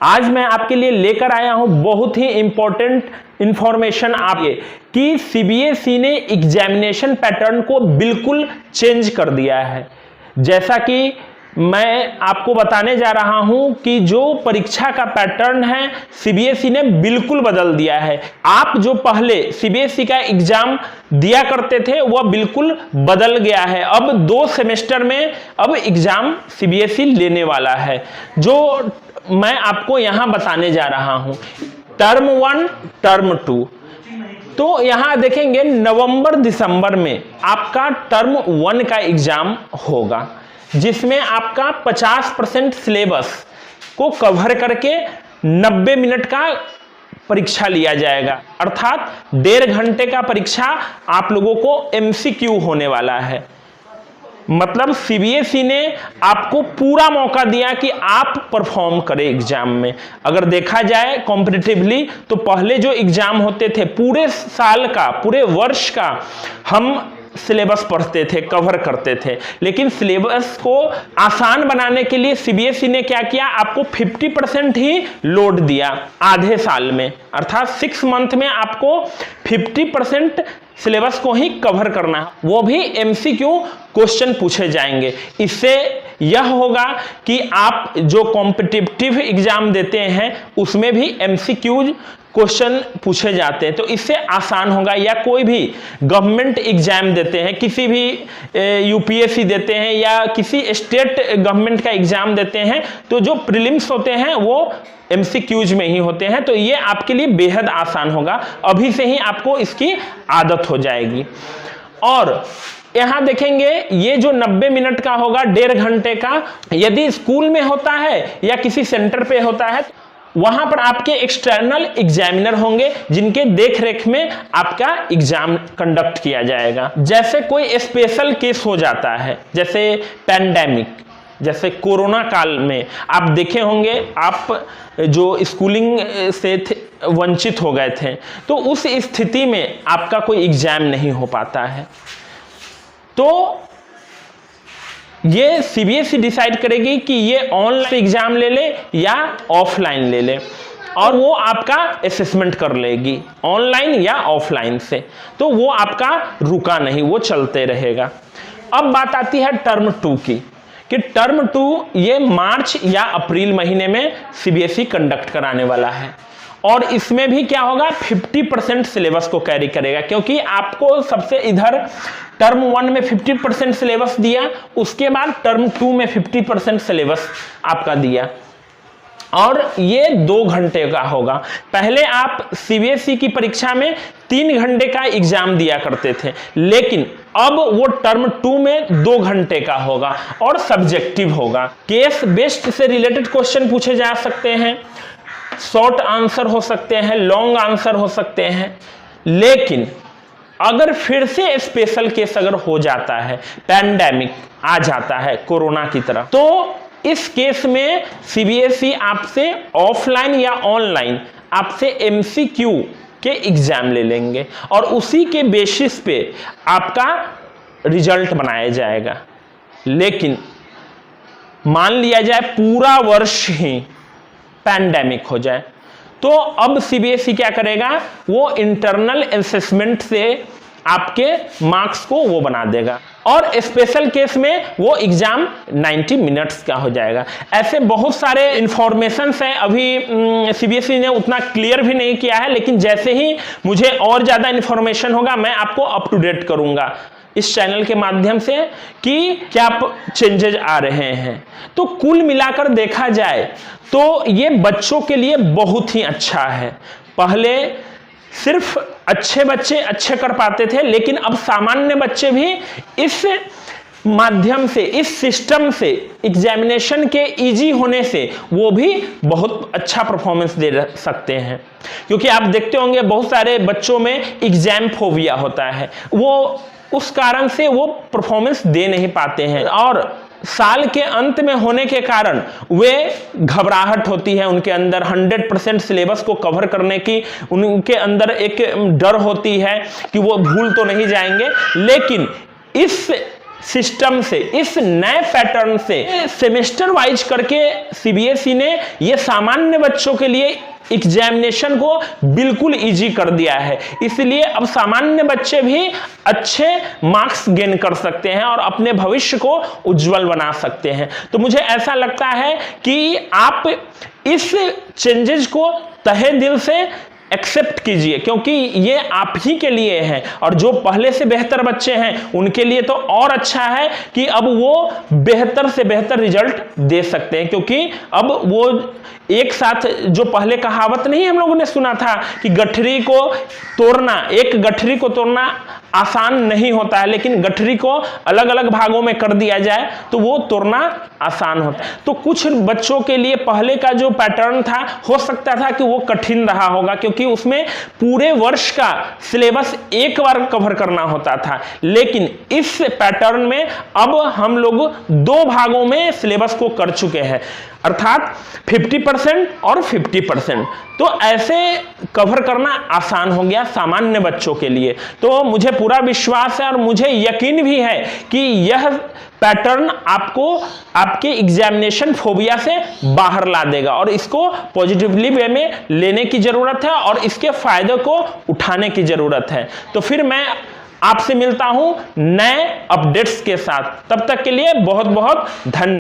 आज मैं आपके लिए लेकर आया हूं बहुत ही इंपॉर्टेंट इंफॉर्मेशन आपके कि सीबीएसई ने एग्जामिनेशन पैटर्न को बिल्कुल चेंज कर दिया है। जैसा कि मैं आपको बताने जा रहा हूं कि जो परीक्षा का पैटर्न है सीबीएसई ने बिल्कुल बदल दिया है। आप जो पहले सीबीएसई का एग्जाम दिया करते थे वह बिल्कुल बदल गया है। अब 2 सेमेस्टर में अब एग्जाम सीबीएसई लेने वाला है, जो मैं आपको यहां बताने जा रहा हूं। Term 1, term 2। तो यहां देखेंगे नवंबर दिसंबर में आपका टर्म 1 का एग्जाम होगा, जिसमें आपका 50% सिलेबस को कवर करके 90 मिनट का परीक्षा लिया जाएगा, अर्थात 1.5 घंटे का परीक्षा आप लोगों को एमसीक्यू होने वाला है। मतलब सीबीएसई ने आपको पूरा मौका दिया कि आप परफॉर्म करें एग्जाम में। अगर देखा जाए कॉम्पिटिटिवली तो पहले जो एग्जाम होते थे पूरे साल का, पूरे वर्ष का हम सिलेबस पढ़ते थे, कवर करते थे, लेकिन सिलेबस को आसान बनाने के लिए सीबीएसई ने क्या किया, आपको 50% ही लोड दिया आधे साल में, अर्थात 6 मंथ में आपको 50% सिलेबस को ही कवर करना है। वो भी एमसीक्यू क्वेश्चन पूछे जाएंगे। इससे यह होगा कि आप जो कॉम्पिटिटिव एग्जाम देते हैं उसमें भी एमसीक्यू क्वेश्चन पूछे जाते हैं, तो इससे आसान होगा। या कोई भी गवर्नमेंट एग्जाम देते हैं, किसी भी यूपीएससी देते हैं या किसी स्टेट गवर्नमेंट का एग्जाम देते हैं, तो जो प्रीलिम्स होते हैं वो एमसीक्यूज में ही होते हैं, तो ये आपके लिए बेहद आसान होगा। अभी से ही आपको इसकी आदत हो जाएगी। और यहां देखेंगे ये जो 90 मिनट का होगा, 1.5 घंटे का, यदि स्कूल में होता है या किसी सेंटर पे होता है, वहां पर आपके एक्सटर्नल एग्जामिनर होंगे जिनके देखरेख में आपका एग्जाम कंडक्ट किया जाएगा। जैसे कोई स्पेशल केस हो जाता है, जैसे पैंडेमिक, जैसे कोरोना काल में आप देखे होंगे, आप जो स्कूलिंग से वंचित हो गए थे, तो उस स्थिति में आपका कोई एग्जाम नहीं हो पाता है, तो ये सीबीएसई डिसाइड करेगी कि ये ऑनलाइन एग्जाम ले ले या ऑफलाइन ले ले, और वो आपका असेसमेंट कर लेगी ऑनलाइन या ऑफलाइन से, तो वो आपका रुका नहीं, वो चलते रहेगा। अब बात आती है टर्म 2 की, कि टर्म 2 ये मार्च या अप्रैल महीने में सीबीएसई कंडक्ट कराने वाला है, और इसमें भी क्या होगा, 50% सिलेबस को कैरी करेगा, क्योंकि आपको सबसे इधर टर्म 1 में 50% सिलेबस दिया, उसके बाद टर्म 2 में 50% सिलेबस आपका दिया, और ये 2 घंटे का होगा। पहले आप सीबीएसई की परीक्षा में 3 घंटे का एग्जाम दिया करते थे, लेकिन अब वो टर्म 2 में 2 घंटे का होगा और सब्जेक्टिव होगा। केस बेस्ड से रिलेटेड क्वेश्चन पूछे जा सकते हैं, शॉर्ट आंसर हो सकते हैं, लॉन्ग आंसर हो सकते हैं, लेकिन अगर फिर से स्पेशल केस अगर हो जाता है, पैंडेमिक आ जाता है कोरोना की तरह, तो इस केस में सीबीएसई आपसे ऑफलाइन या ऑनलाइन आपसे एमसीक्यू के एग्जाम ले लेंगे, और उसी के बेसिस पे आपका रिजल्ट बनाया जाएगा। लेकिन मान लिया जाए पूरा वर्ष ही पैंडेमिक हो जाए, तो अब सीबीएसई क्या करेगा, वो इंटरनल असेसमेंट से आपके मार्क्स को वो बना देगा, और स्पेशल केस में वो एग्जाम 90 मिनट्स का हो जाएगा। ऐसे बहुत सारे इंफॉर्मेशन हैं, अभी सीबीएसई ने उतना क्लियर भी नहीं किया है, लेकिन जैसे ही मुझे और ज्यादा इंफॉर्मेशन होगा मैं आपको अप टू डेट करूंगा इस चैनल के माध्यम से कि क्या चेंजेज आ रहे हैं। तो कुल मिलाकर देखा जाए तो ये बच्चों के लिए बहुत ही अच्छा है। पहले सिर्फ अच्छे बच्चे अच्छे कर पाते थे, लेकिन अब सामान्य बच्चे भी इस माध्यम से, इस सिस्टम से, एग्जामिनेशन के इजी होने से वो भी बहुत अच्छा परफॉर्मेंस दे सकते हैं। क्योंकि आप देखते होंगे बहुत सारे बच्चों में एग्जाम फोबिया होता है, वो उस कारण से वो परफॉर्मेंस दे नहीं पाते हैं, और साल के अंत में होने के कारण वे घबराहट होती है उनके अंदर, 100% सिलेबस को कवर करने की उनके अंदर एक डर होती है कि वो भूल तो नहीं जाएंगे। लेकिन इस सिस्टम से, इस नए पैटर्न से सेमेस्टर वाइज करके सीबीएसई ने ये सामान्य बच्चों के लिए एग्जामिनेशन को बिल्कुल इजी कर दिया है। इसलिए अब सामान्य बच्चे भी अच्छे मार्क्स गेन कर सकते हैं और अपने भविष्य को उज्जवल बना सकते हैं। तो मुझे ऐसा लगता है कि आप इस चेंजेस को तहे दिल से एक्सेप्ट कीजिए, क्योंकि ये आप ही के लिए है और जो पहले से बेहतर बच्चे हैं उनके लिए तो और अच्छा है कि अब वो बेहतर से बेहतर रिजल्ट दे सकते हैं। क्योंकि अब वो एक साथ, जो पहले कहावत नहीं हम लोगों ने सुना था कि गठरी को तोड़ना, एक गठरी को तोड़ना आसान नहीं होता है, लेकिन गठरी को अलग अलग भागों में कर दिया जाए तो वो तोड़ना आसान होता है। तो कुछ बच्चों के लिए पहले का जो पैटर्न था, हो सकता था कि वो कठिन रहा होगा, क्योंकि उसमें पूरे वर्ष का सिलेबस एक बार कवर करना होता था। लेकिन इस पैटर्न में अब हम लोग 2 भागों में सिलेबस को कर चुके हैं, अर्थात 50% और 50%। तो ऐसे कवर करना आसान हो गया सामान्य बच्चों के लिए। तो मुझे पूरा विश्वास है और मुझे यकीन भी है कि यह पैटर्न आपको आपके एग्जामिनेशन फोबिया से बाहर ला देगा और इसको पॉजिटिवली वे में लेने की जरूरत है और इसके फायदे को उठाने की जरूरत है। तो फिर मैं आपसे मिलता हूं नए अपडेट्स के साथ। तब तक के लिए बहुत बहुत धन्यवाद।